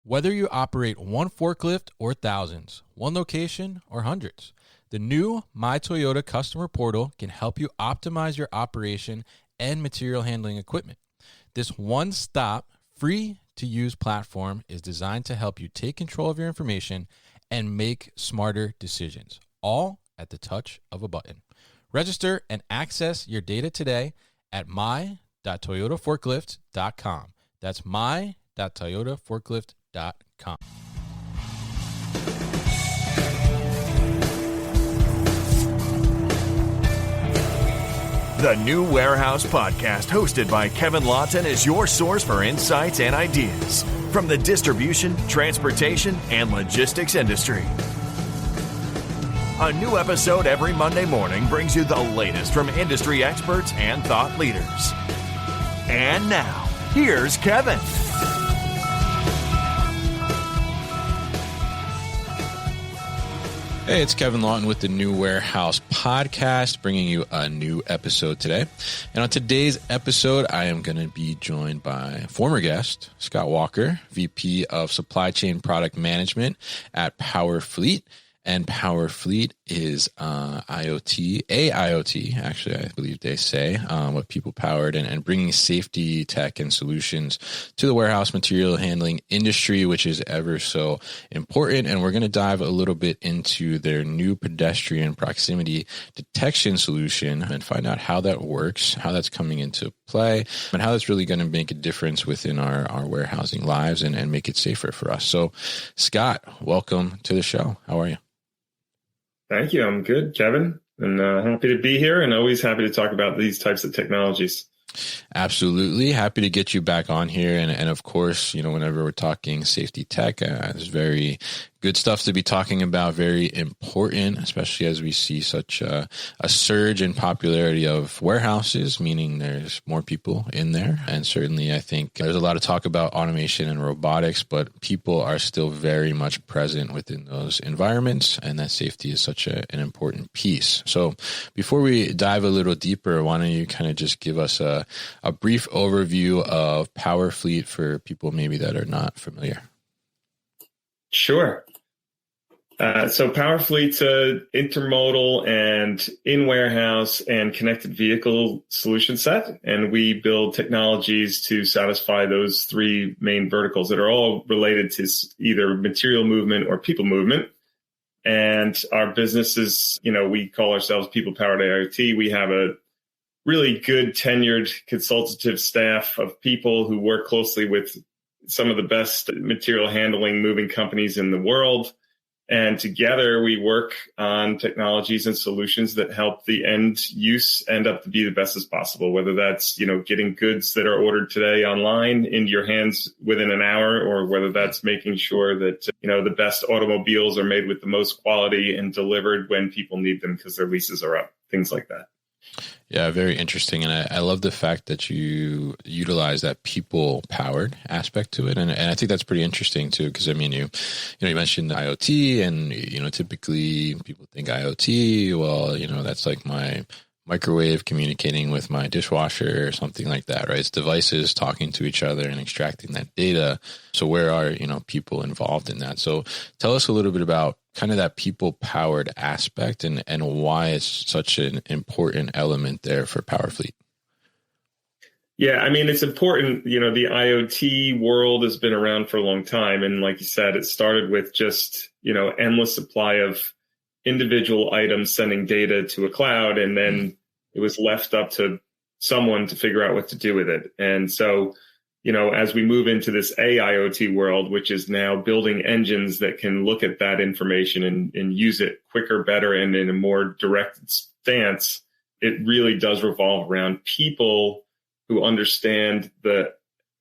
Whether you operate one forklift or thousands, one location or hundreds, the new My Toyota customer portal can help you optimize your operation and material handling equipment. This one-stop, free-to-use platform is designed to help you take control of your information and make smarter decisions, all at the touch of a button. Register and access your data today at my.toyotaforklift.com. That's my.toyotaforklift.com. The New Warehouse Podcast, hosted by Kevin Lawton, is your source for insights and ideas from the distribution, transportation, and logistics industry. A new episode every Monday morning brings you the latest from industry experts and thought leaders. And now, here's Kevin. Hey, it's Kevin Lawton with the New Warehouse Podcast, bringing you a new episode today. And on today's episode, I am going to be joined by former guest, Scott Walker, VP of Supply Chain Product Management at PowerFleet. And PowerFleet is IoT, actually, I believe they say, what people powered and bringing safety tech and solutions to the warehouse material handling industry, which is ever so important. And we're going to dive a little bit into their new pedestrian proximity detection solution and find out how that works, how that's coming into play, and how that's really going to make a difference within our warehousing lives and make it safer for us. So, Scott, welcome to the show. How are you? Thank you. I'm good, Kevin, and happy to be here and always happy to talk about these types of technologies. Absolutely. Happy to get you back on here. And of course, whenever we're talking safety tech, there's very good stuff to be talking about, very important, especially as we see such a surge in popularity of warehouses, meaning there's more people in there. And certainly, I think there's a lot of talk about automation and robotics, but people are still very much present within those environments, and that safety is such an important piece. So before we dive a little deeper, why don't you kind of just give us a brief overview of PowerFleet for people maybe that are not familiar? Sure. So PowerFleet's a intermodal and in-warehouse and connected vehicle solution set, and we build technologies to satisfy those three main verticals that are all related to either material movement or people movement. And our business is, we call ourselves People-Powered IoT. We have a really good tenured consultative staff of people who work closely with some of the best material handling moving companies in the world. And together we work on technologies and solutions that help the end use end up to be the best as possible, whether that's, getting goods that are ordered today online into your hands within an hour, or whether that's making sure that, the best automobiles are made with the most quality and delivered when people need them because their leases are up, things like that. Yeah, very interesting. And I love the fact that you utilize that people-powered aspect to it. And I think that's pretty interesting too, because you mentioned IoT and, typically people think IoT, well, that's like my microwave communicating with my dishwasher or something like that, right? It's devices talking to each other and extracting that data. So where are, people involved in that? So tell us a little bit about kind of that people-powered aspect and why it's such an important element there for PowerFleet. Yeah, it's important. The IoT world has been around for a long time. And like you said, it started with just, endless supply of individual items sending data to a cloud. And then it was left up to someone to figure out what to do with it. And so, as we move into this AIoT world, which is now building engines that can look at that information and use it quicker, better, and in a more direct stance, it really does revolve around people who understand the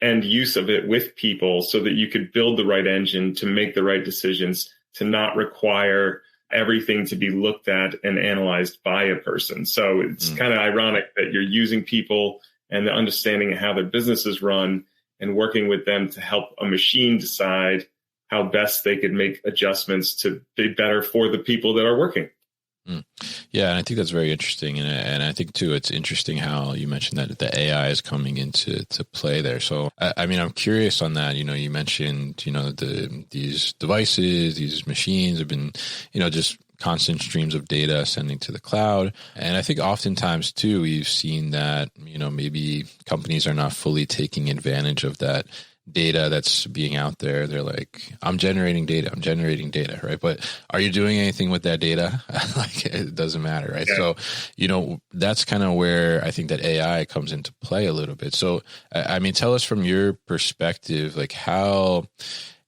end use of it with people so that you could build the right engine to make the right decisions, to not require everything to be looked at and analyzed by a person. So it's kind of ironic that you're using people and the understanding of how their business is run and working with them to help a machine decide how best they could make adjustments to be better for the people that are working. Mm. Yeah, and I think that's very interesting, and I think too it's interesting how you mentioned that the AI is coming into play there. So I mean, I'm curious on that. You mentioned these devices, these machines have been just constant streams of data sending to the cloud, and I think oftentimes too we've seen that maybe companies are not fully taking advantage of that data that's being out there. They're like, I'm generating data, right? But are you doing anything with that data? Like, it doesn't matter, right? Yeah. So, that's kind of where I think that AI comes into play a little bit. So, I mean, tell us from your perspective, like how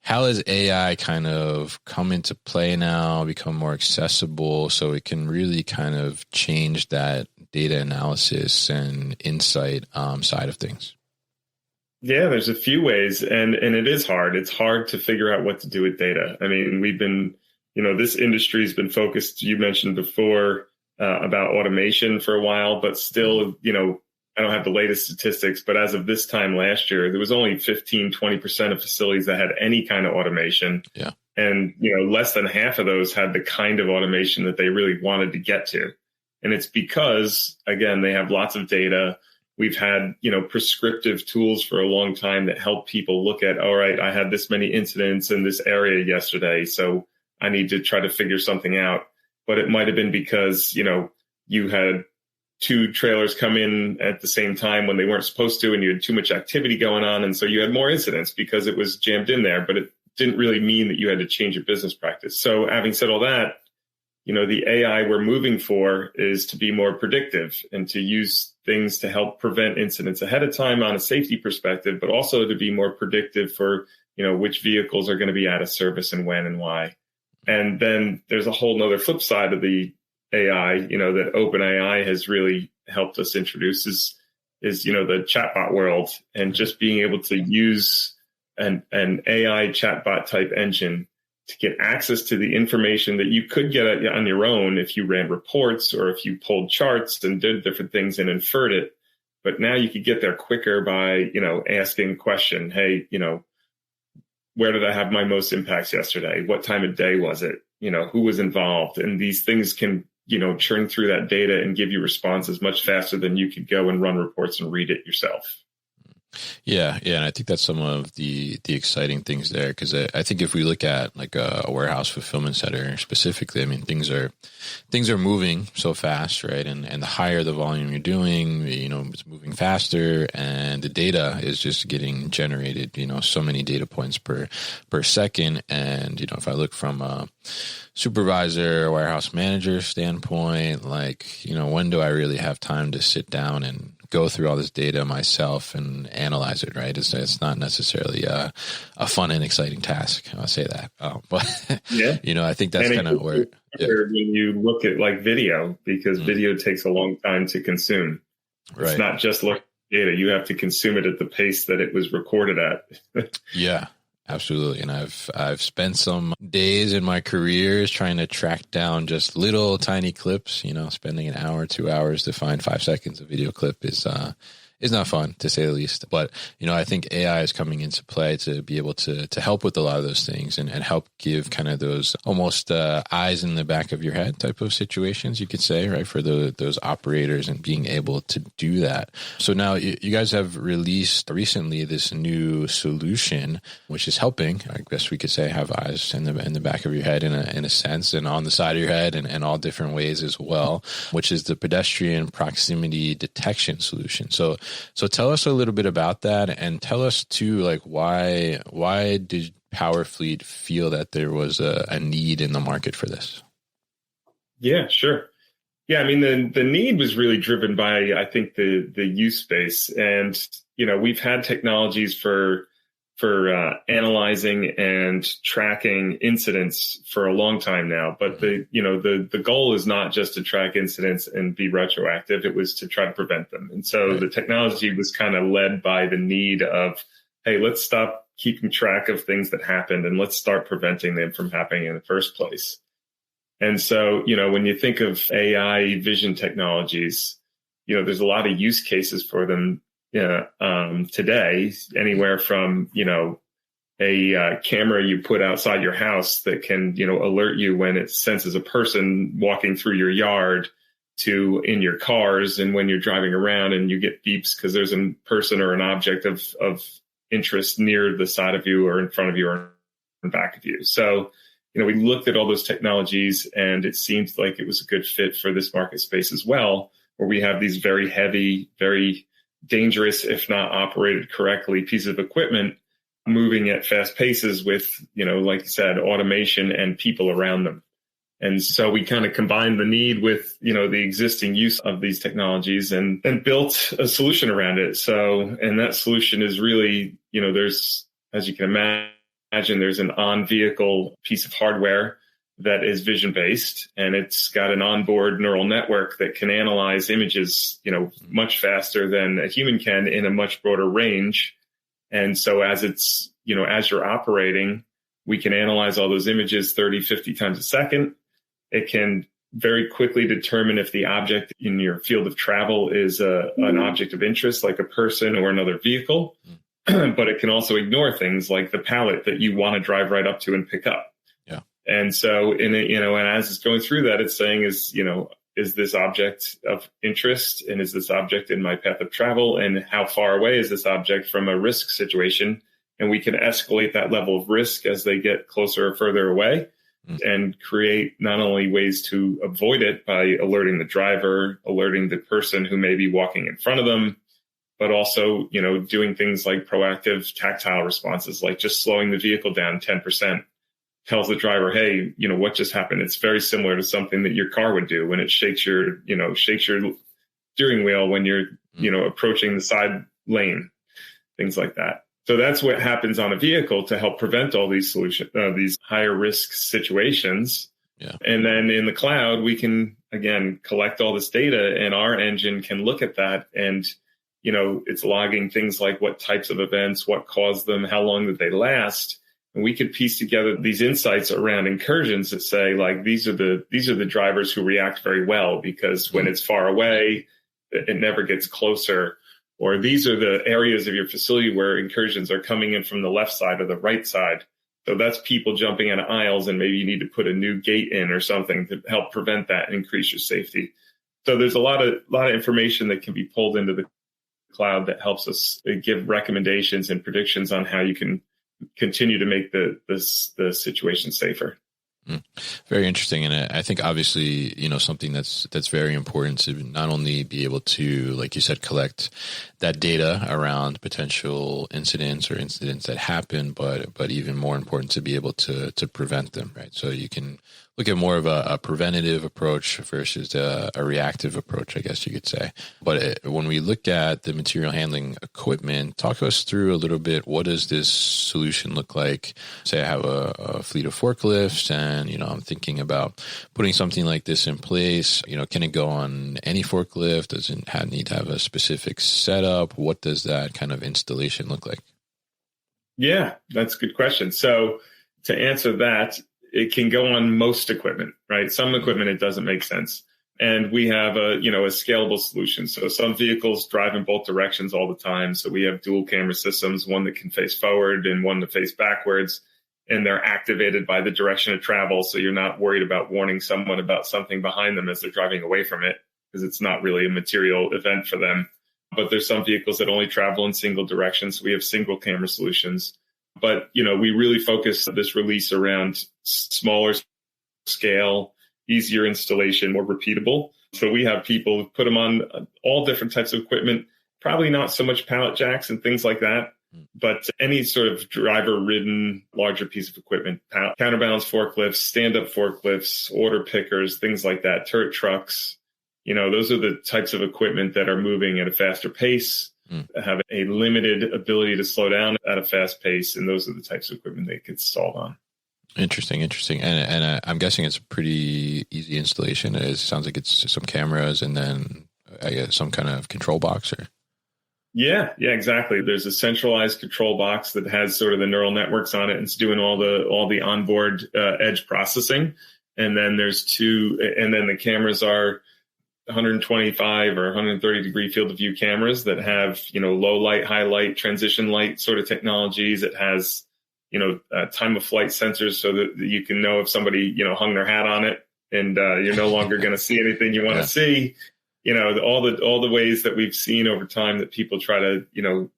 has AI kind of come into play now, become more accessible so it can really kind of change that data analysis and insight side of things? Yeah, there's a few ways, and it is hard. It's hard to figure out what to do with data. I mean, we've been, this industry has been focused, you mentioned before, about automation for a while, but still, I don't have the latest statistics, but as of this time last year, there was only 15-20% of facilities that had any kind of automation. Yeah. And, less than half of those had the kind of automation that they really wanted to get to. And it's because, again, they have lots of data. We've had, prescriptive tools for a long time that help people look at, all right, I had this many incidents in this area yesterday, so I need to try to figure something out. But it might have been because, you had 2 trailers come in at the same time when they weren't supposed to, and you had too much activity going on. And so you had more incidents because it was jammed in there, but it didn't really mean that you had to change your business practice. So having said all that, the AI we're moving for is to be more predictive and to use things to help prevent incidents ahead of time on a safety perspective, but also to be more predictive for, which vehicles are going to be out of service and when and why. And then there's a whole nother flip side of the AI, that OpenAI has really helped us introduce is the chatbot world, and just being able to use an AI chatbot type engine to get access to the information that you could get on your own if you ran reports or if you pulled charts and did different things and inferred it. But now you could get there quicker by, asking a question. Hey, where did I have my most impacts yesterday? What time of day was it? Who was involved? And these things can, churn through that data and give you responses much faster than you could go and run reports and read it yourself. Yeah. And I think that's some of the exciting things there, because I think if we look at like a warehouse fulfillment center specifically, I mean, things are moving so fast, right? And the higher the volume you're doing, it's moving faster, and the data is just getting generated, so many data points per second. And, if I look from a supervisor or warehouse manager standpoint, like, when do I really have time to sit down and go through all this data myself and analyze it, right? It's not necessarily a fun and exciting task. I'll say that. But, yeah. I think that's kind of where. Yeah. When you look at like video, because video takes a long time to consume. Right. It's not just look at data. You have to consume it at the pace that it was recorded at. Yeah. Absolutely. And I've spent some days in my careers trying to track down just little tiny clips, spending an hour, 2 hours to find 5 seconds of video clip is not fun, to say the least. But, I think AI is coming into play to be able to help with a lot of those things and help give kind of those almost eyes in the back of your head type of situations, you could say, right, for those operators and being able to do that. So now you guys have released recently this new solution, which is helping, I guess we could say, have eyes in the back of your head in a sense, and on the side of your head and all different ways as well, which is the pedestrian proximity detection solution. So tell us a little bit about that, and tell us too, like why did Powerfleet feel that there was a need in the market for this? Yeah, sure. Yeah, I mean, the need was really driven by, I think, the use space. And, we've had technologies for analyzing and tracking incidents for a long time now. But the goal is not just to track incidents and be retroactive. It was to try to prevent them. And so the technology was kind of led by the need of, hey, let's stop keeping track of things that happened and let's start preventing them from happening in the first place. And so, when you think of AI vision technologies, there's a lot of use cases for them today, anywhere from, a camera you put outside your house that can, alert you when it senses a person walking through your yard, to in your cars and when you're driving around and you get beeps because there's a person or an object of interest near the side of you or in front of you or in back of you. So, we looked at all those technologies and it seemed like it was a good fit for this market space as well, where we have these very heavy, very dangerous, if not operated correctly, pieces of equipment moving at fast paces with, like you said, automation and people around them. And so we kind of combined the need with, the existing use of these technologies and built a solution around it. So, and that solution is really, there's, as you can imagine, there's an on-vehicle piece of hardware that is vision-based, and it's got an onboard neural network that can analyze images, much faster than a human can in a much broader range. And so as it's, as you're operating, we can analyze all those images 30, 50 times a second. It can very quickly determine if the object in your field of travel is an object of interest, like a person or another vehicle. But it can also ignore things like the pallet that you want to drive right up to and pick up. Yeah. And so, and as it's going through that, it's saying is this object of interest, and is this object in my path of travel, and how far away is this object from a risk situation? And we can escalate that level of risk as they get closer or further away, and create not only ways to avoid it by alerting the driver, alerting the person who may be walking in front of them, but also, doing things like proactive tactile responses, like just slowing the vehicle down 10%, tells the driver, hey, what just happened? It's very similar to something that your car would do when it shakes your steering wheel when you're, approaching the side lane, things like that. So that's what happens on a vehicle to help prevent all these these higher risk situations. Yeah. And then in the cloud, we can, again, collect all this data, and our engine can look at that, and, it's logging things like what types of events, what caused them, how long did they last. And we could piece together these insights around incursions that say, like, these are the drivers who react very well because when it's far away, it never gets closer. Or these are the areas of your facility where incursions are coming in from the left side or the right side. So that's people jumping out of aisles, and maybe you need to put a new gate in or something to help prevent that and increase your safety. So there's a lot of information that can be pulled into the cloud that helps us give recommendations and predictions on how you can continue to make the situation safer. Very interesting. And I think obviously, something that's very important to not only be able to, like you said, collect that data around potential incidents or incidents that happen, but even more important to be able to prevent them, right? So you can look at more of a preventative approach versus a reactive approach, I guess you could say. But when we look at the material handling equipment, talk us through a little bit. What does this solution look like? Say I have a fleet of forklifts, and I'm thinking about putting something like this in place. Can it go on any forklift? Does it need to have a specific setup? What does that kind of installation look like? Yeah, that's a good question. So to answer that, it can go on most equipment, right? Some equipment, it doesn't make sense. And we have a scalable solution. So some vehicles drive in both directions all the time. So we have dual camera systems, one that can face forward and one to face backwards. And they're activated by the direction of travel. So you're not worried about warning someone about something behind them as they're driving away from it, because it's not really a material event for them. But there's some vehicles that only travel in single directions. So we have single camera solutions. But, we really focus this release around smaller scale, easier installation, more repeatable. So we have people put them on all different types of equipment, probably not so much pallet jacks and things like that, but any sort of driver-ridden larger piece of equipment, counterbalance forklifts, stand-up forklifts, order pickers, things like that, turret trucks. Those are the types of equipment that are moving at a faster pace, have a limited ability to slow down at a fast pace, and those are the types of equipment they get installed on. Interesting. And I'm guessing it's a pretty easy installation. It sounds like it's some cameras and then I guess some kind of control box or. Yeah, exactly. There's a centralized control box that has sort of the neural networks on it, and it's doing all the onboard edge processing. And then there's the cameras are 125 or 130 degree field of view cameras that have, low light, high light, transition light sort of technologies. It has time of flight sensors so that you can know if somebody, hung their hat on it and you're no longer going to see anything you want to see. All the ways that we've seen over time that people try to,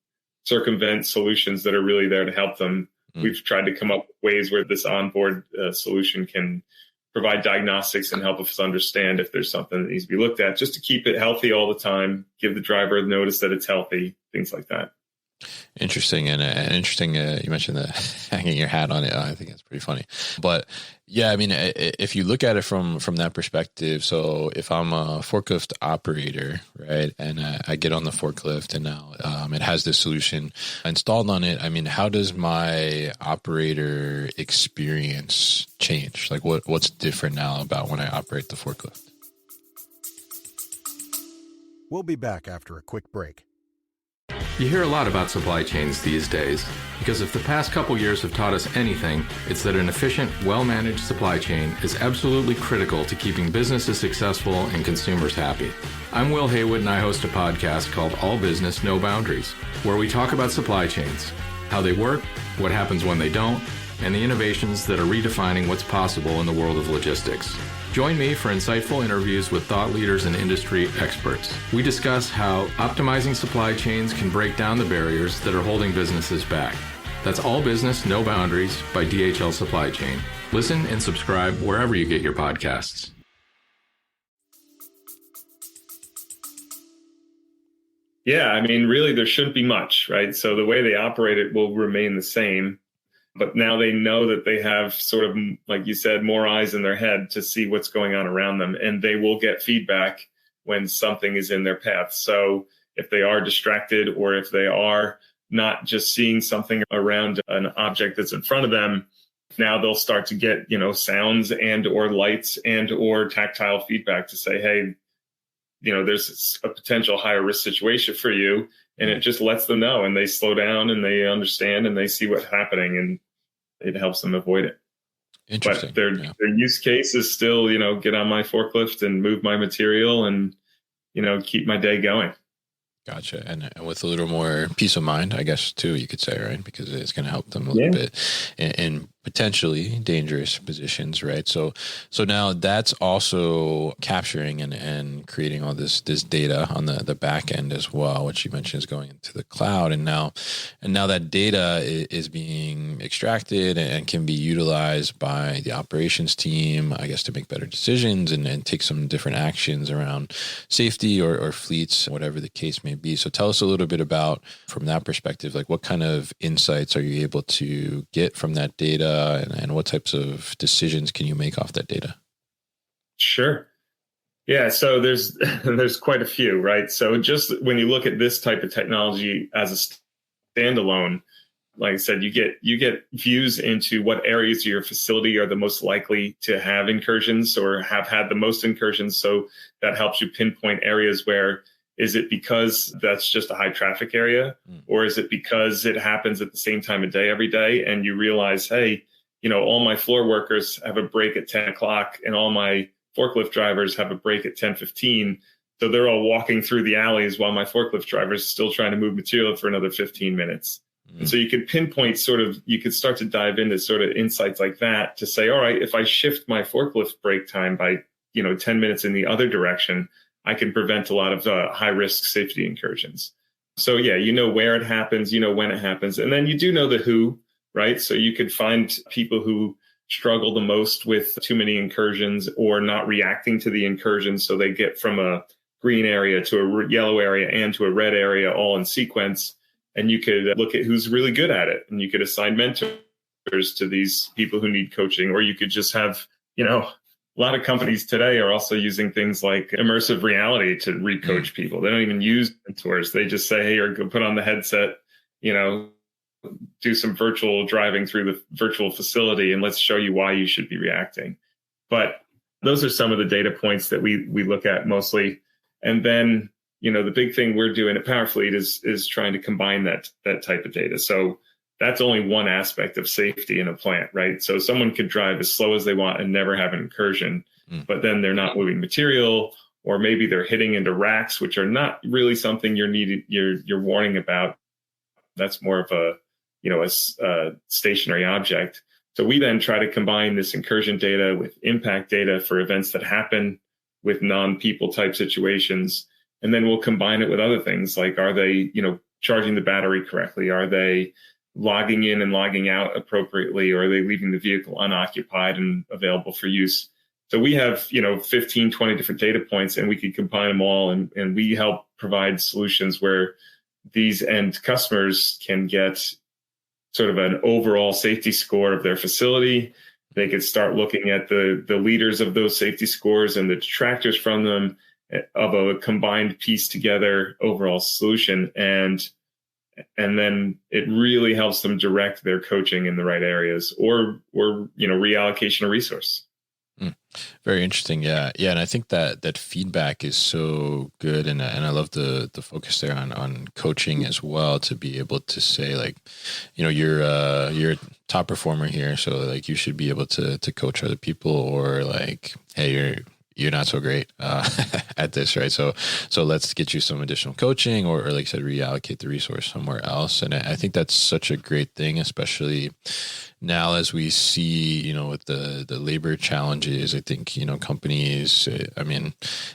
circumvent solutions that are really there to help them. We've tried to come up with ways where this onboard solution can provide diagnostics and help us understand if there's something that needs to be looked at, just to keep it healthy all the time, give the driver notice that it's healthy, things like that. Interesting. And interesting. You mentioned the hanging your hat on it. I think that's pretty funny. But yeah, I mean, if you look at it from that perspective, so if I'm a forklift operator, right, and I get on the forklift and now it has this solution installed on it, I mean, how does my operator experience change? Like what's different now about when I operate the forklift? We'll be back after a quick break. You hear a lot about supply chains these days because if the past couple years have taught us anything, it's that an efficient, well-managed supply chain is absolutely critical to keeping businesses successful and consumers happy. I'm Will Haywood, and I host a podcast called All Business, No Boundaries, where we talk about supply chains, how they work, what happens when they don't, and the innovations that are redefining what's possible in the world of logistics. Join me for insightful interviews with thought leaders and industry experts. We discuss how optimizing supply chains can break down the barriers that are holding businesses back. That's All Business, No Boundaries by DHL Supply Chain. Listen and subscribe wherever you get your podcasts. Yeah, I mean, really, there shouldn't be much, right? So the way they operate it will remain the same. But now they know that they have sort of, like you said, more eyes in their head to see what's going on around them. And they will get feedback when something is in their path. So if they are distracted or if they are not just seeing something around an object that's in front of them, now they'll start to get, sounds and or lights and or tactile feedback to say, hey, there's a potential higher risk situation for you. And it just lets them know, and they slow down and they understand and they see what's happening, and it helps them avoid it. Interesting. But their use case is still, get on my forklift and move my material and, keep my day going. Gotcha. And with a little more peace of mind, I guess, too, you could say, right? Because it's going to help them a little bit in potentially dangerous positions, right? So now that's also capturing and creating all this data on the back end as well, which you mentioned is going into the cloud. And now that data is being extracted and can be utilized by the operations team, I guess, to make better decisions and take some different actions around safety or fleets, whatever the case may be. So tell us a little bit about, from that perspective, like what kind of insights are you able to get from that data, and what types of decisions can you make off that data? Sure. Yeah. So there's quite a few, right? So just when you look at this type of technology as a standalone, like I said, you get views into what areas of your facility are the most likely to have incursions or have had the most incursions. So that helps you pinpoint areas where, is it because that's just a high traffic area, or is it because it happens at the same time of day every day? And you realize, hey, all my floor workers have a break at 10 o'clock and all my forklift drivers have a break at 10:15. So they're all walking through the alleys while my forklift driver is still trying to move material for another 15 minutes. And so you could pinpoint you could start to dive into sort of insights like that to say, all right, if I shift my forklift break time by, 10 minutes in the other direction, I can prevent a lot of high risk safety incursions. So yeah, where it happens, when it happens, and then you do know the who, right? So you could find people who struggle the most with too many incursions or not reacting to the incursions. So they get from a green area to a yellow area and to a red area all in sequence. And you could look at who's really good at it. And you could assign mentors to these people who need coaching, or you could just have, a lot of companies today are also using things like immersive reality to recoach people. They don't even use mentors. They just say, hey, or go put on the headset, do some virtual driving through the virtual facility, and let's show you why you should be reacting. But those are some of the data points that we look at mostly. And then, the big thing we're doing at Powerfleet is trying to combine that type of data. So that's only one aspect of safety in a plant, right? So someone could drive as slow as they want and never have an incursion, but then they're not moving material, or maybe they're hitting into racks, which are not really something you're warning about. That's more of a stationary object. So we then try to combine this incursion data with impact data for events that happen with non-people type situations. And then we'll combine it with other things like, are they, charging the battery correctly? Are they logging in and logging out appropriately? Or are they leaving the vehicle unoccupied and available for use? So we have, 15, 20 different data points, and we can combine them all. And we help provide solutions where these end customers can get sort of an overall safety score of their facility. They could start looking at the leaders of those safety scores and the detractors from them, of a combined piece together overall solution. And then it really helps them direct their coaching in the right areas or reallocation of resource. Very interesting. Yeah. And I think that feedback is so good. And I love the focus there on coaching as well, to be able to say, like, you're a top performer here. So like, you should be able to coach other people, or like, hey, you're not so great at this, right? So let's get you some additional coaching, or like I said, reallocate the resource somewhere else. And I think that's such a great thing, especially now as we see, with the labor challenges. I think, companies,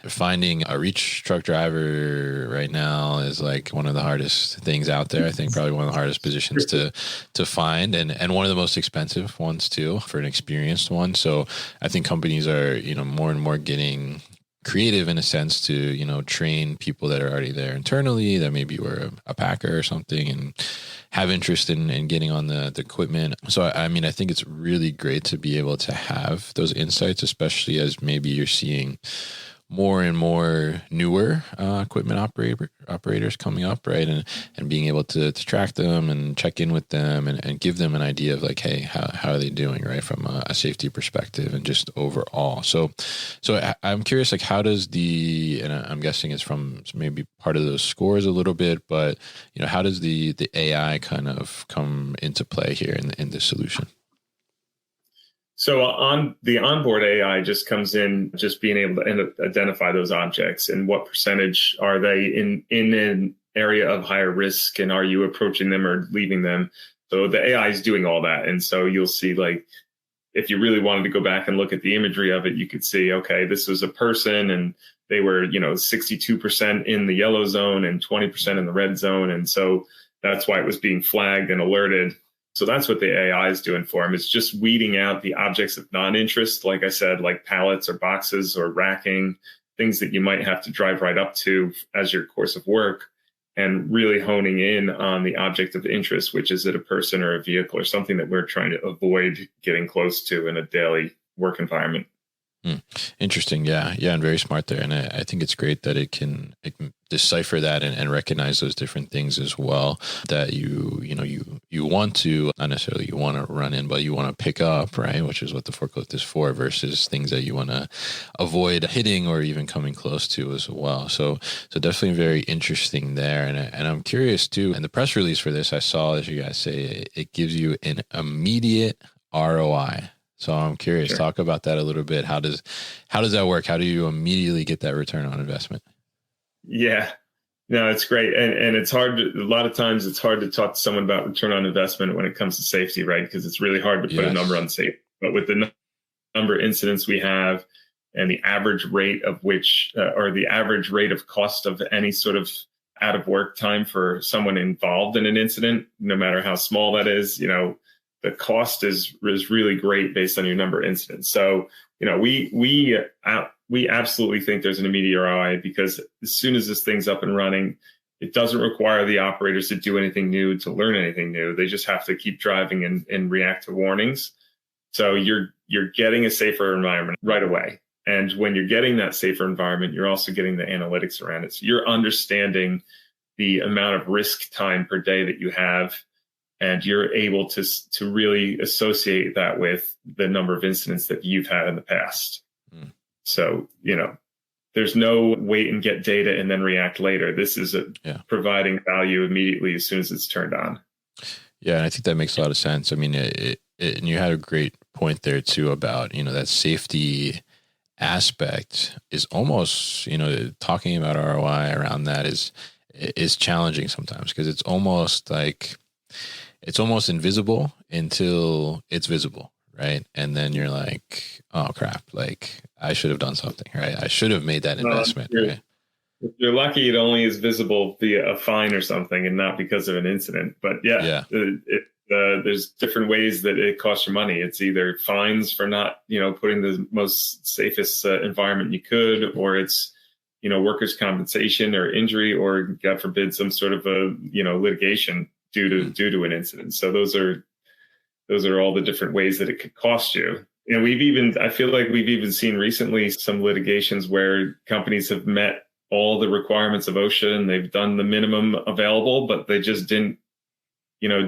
finding a reach truck driver right now is like one of the hardest things out there. I think probably one of the hardest positions to find, and one of the most expensive ones too, for an experienced one. So I think companies are, more and more getting creative in a sense to, train people that are already there internally, that maybe were a packer or something and have interest in getting on the equipment. So, I think it's really great to be able to have those insights, especially as maybe you're seeing more and more newer equipment operators coming up, right? And being able to track them and check in with them and give them an idea of like, hey, how are they doing, right? From a safety perspective and just overall. So I'm curious, like, how does and I'm guessing it's from maybe part of those scores a little bit, but, how does the AI kind of come into play here in this solution? So on the onboard AI just comes in, just being able to identify those objects and what percentage are they in an area of higher risk, and are you approaching them or leaving them? So the AI is doing all that. And so you'll see, like, if you really wanted to go back and look at the imagery of it, you could see, okay, this was a person and they were, 62% in the yellow zone and 20% in the red zone. And so that's why it was being flagged and alerted. So that's what the AI is doing for them. It's just weeding out the objects of non-interest, like I said, like pallets or boxes or racking, things that you might have to drive right up to as your course of work, and really honing in on the object of interest, which is it a person or a vehicle or something that we're trying to avoid getting close to in a daily work environment. Interesting. Yeah. And very smart there. And I think it's great that it can decipher that and recognize those different things as well, that you want to, not necessarily you want to run in, but you want to pick up, right? Which is what the forklift is for, versus things that you want to avoid hitting or even coming close to as well. So definitely very interesting there. And I'm curious too, in the press release for this, I saw, as you guys say, it gives you an immediate ROI. So I'm curious, Sure. Talk about that a little bit. How does that work? How do you immediately get that return on investment? Yeah, no, it's great. And it's hard a lot of times it's hard to talk to someone about return on investment when it comes to safety, right? Because it's really hard to put a number on safety. But with the number of incidents we have and the average rate of which, or the average rate of cost of any sort of out of work time for someone involved in an incident, no matter how small that is, the cost is really great based on your number of incidents. So, we absolutely think there's an immediate ROI, because as soon as this thing's up and running, it doesn't require the operators to do anything new, to learn anything new. They just have to keep driving and react to warnings. So you're getting a safer environment right away. And when you're getting that safer environment, you're also getting the analytics around it. So you're understanding the amount of risk time per day that you have, and you're able to really associate that with the number of incidents that you've had in the past. So, there's no wait and get data and then react later. This is providing value immediately as soon as it's turned on. Yeah, and I think that makes a lot of sense. I mean, and you had a great point there too about, that safety aspect is almost, talking about ROI around that is challenging sometimes, because it's almost like, it's almost invisible until it's visible, right? And then you're like, oh crap, like I should have done something, right? I should have made that investment, right? If you're lucky, it only is visible via a fine or something and not because of an incident. But there's different ways that it costs you money. It's either fines for not, putting the most safest environment you could, or it's, workers' compensation or injury, or God forbid, some sort of a, litigation due to an incident. So those are all the different ways that it could cost you. I feel like we've even seen recently some litigations where companies have met all the requirements of OSHA and they've done the minimum available, but they just didn't,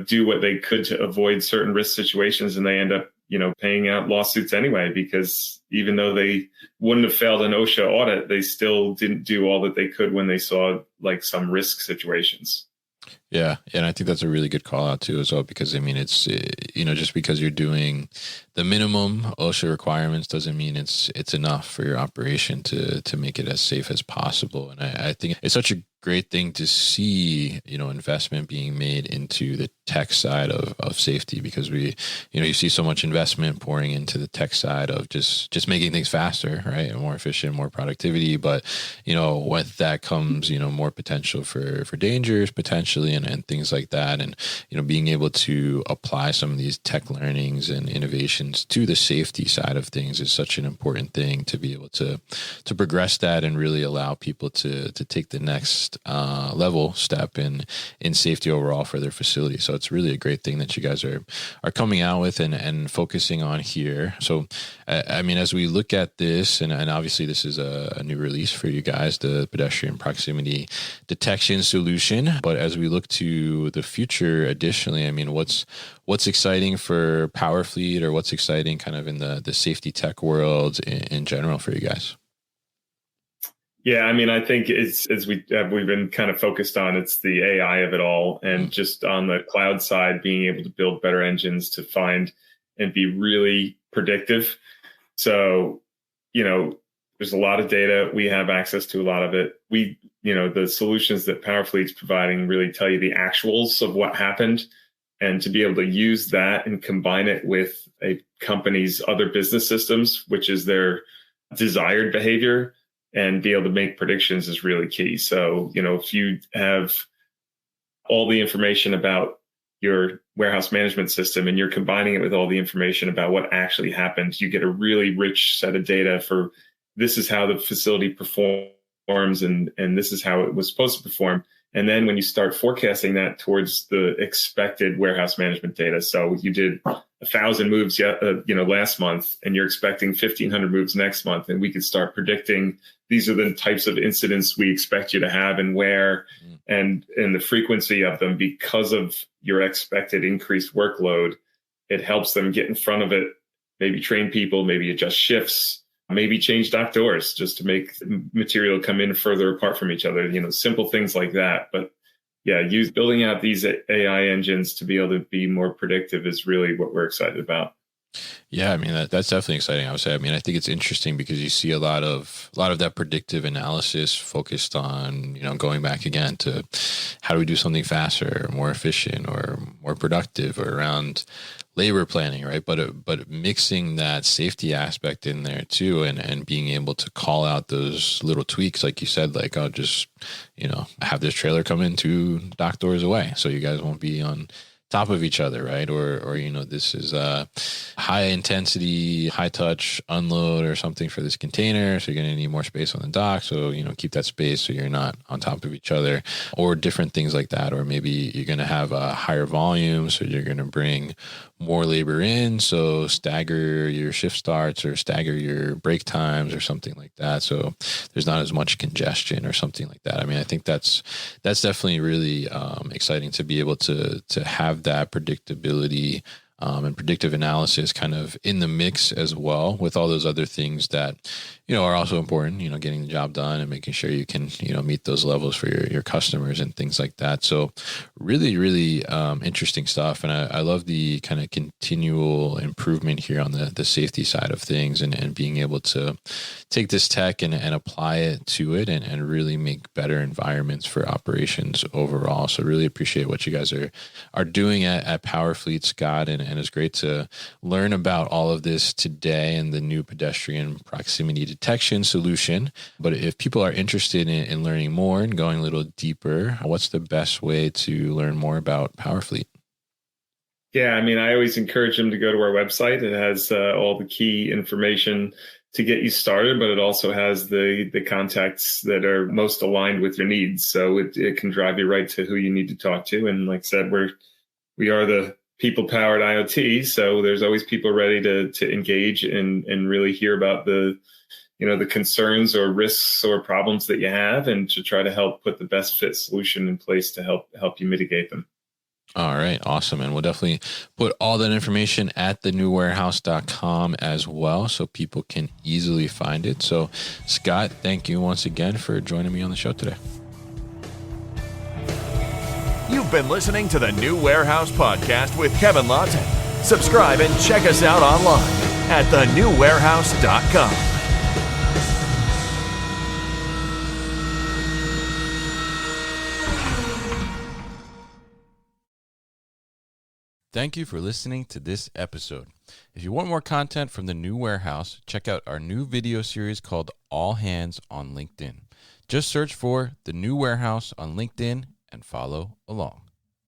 do what they could to avoid certain risk situations. And they end up, paying out lawsuits anyway, because even though they wouldn't have failed an OSHA audit, they still didn't do all that they could when they saw like some risk situations. Yeah. And I think that's a really good call out too as well, because I mean, it's, just because you're doing the minimum OSHA requirements doesn't mean it's enough for your operation to make it as safe as possible. And I think it's such a great thing to see, investment being made into the tech side of safety, because you see so much investment pouring into the tech side of just making things faster, right? And more efficient, more productivity. But, with that comes, more potential for dangers potentially and things like that. And, being able to apply some of these tech learnings and innovations to the safety side of things is such an important thing to be able to progress that and really allow people to take the next level step in safety overall for their facility. So it's really a great thing that you guys are coming out with and focusing on here. So, I mean, as we look at this, and obviously this is a new release for you guys, the pedestrian proximity detection solution. But as we look to the future, additionally, I mean, what's exciting for Powerfleet, or what's exciting kind of in the safety tech world in general for you guys? Yeah, I mean, I think we've been kind of focused on, it's the AI of it all, and just on the cloud side, being able to build better engines to find and be really predictive. So, there's a lot of data. We have access to a lot of it. The solutions that Powerfleet's providing really tell you the actuals of what happened, and to be able to use that and combine it with a company's other business systems, which is their desired behavior, and be able to make predictions is really key. So, if you have all the information about your warehouse management system and you're combining it with all the information about what actually happened, you get a really rich set of data for this is how the facility performs and this is how it was supposed to perform. And then when you start forecasting that towards the expected warehouse management data, so you did 1,000 moves last month, and you're expecting 1,500 moves next month, and we could start predicting these are the types of incidents we expect you to have and where, and the frequency of them because of your expected increased workload. It helps them get in front of it, maybe train people, maybe adjust shifts, maybe change dock doors just to make material come in further apart from each other, simple things like that. But yeah, building out these AI engines to be able to be more predictive is really what we're excited about. Yeah, I mean, that's definitely exciting. I would say, I mean, I think it's interesting because you see a lot of that predictive analysis focused on, going back again to how do we do something faster, or more efficient, or more productive, or around labor planning, right? But mixing that safety aspect in there too, and being able to call out those little tweaks, like you said, like, I'll just, have this trailer come in 2 dock doors away, so you guys won't be on top of each other, right? Or this is a high intensity, high touch unload or something for this container, so you're going to need more space on the dock. So, keep that space so you're not on top of each other, or different things like that. Or maybe you're going to have a higher volume, so you're going to bring more labor in, so stagger your shift starts or stagger your break times or something like that, so there's not as much congestion or something like that. I mean, I think that's definitely really exciting to be able to have that predictability and predictive analysis kind of in the mix as well with all those other things that, are also important, getting the job done and making sure you can, meet those levels for your customers and things like that. So really, really interesting stuff. And I love the kind of continual improvement here on the safety side of things and being able to take this tech and apply it to it and really make better environments for operations overall. So really appreciate what you guys are doing at Powerfleet, Scott. And it's great to learn about all of this today and the new pedestrian proximity detection solution. But if people are interested in learning more and going a little deeper, what's the best way to learn more about Powerfleet? Yeah, I always encourage them to go to our website. It has all the key information to get you started, but it also has the contacts that are most aligned with your needs. So it can drive you right to who you need to talk to. And like I said, we are the people-powered IoT, so there's always people ready to engage and really hear about the concerns or risks or problems that you have, and to try to help put the best fit solution in place to help you mitigate them. All right. Awesome. And we'll definitely put all that information at thenewwarehouse.com as well, so people can easily find it. So Scott, thank you once again for joining me on the show today. You've been listening to the New Warehouse Podcast with Kevin Lawton. Subscribe and check us out online at thenewwarehouse.com. Thank you for listening to this episode. If you want more content from the New Warehouse, check out our new video series called All Hands on LinkedIn. Just search for the New Warehouse on LinkedIn and follow along.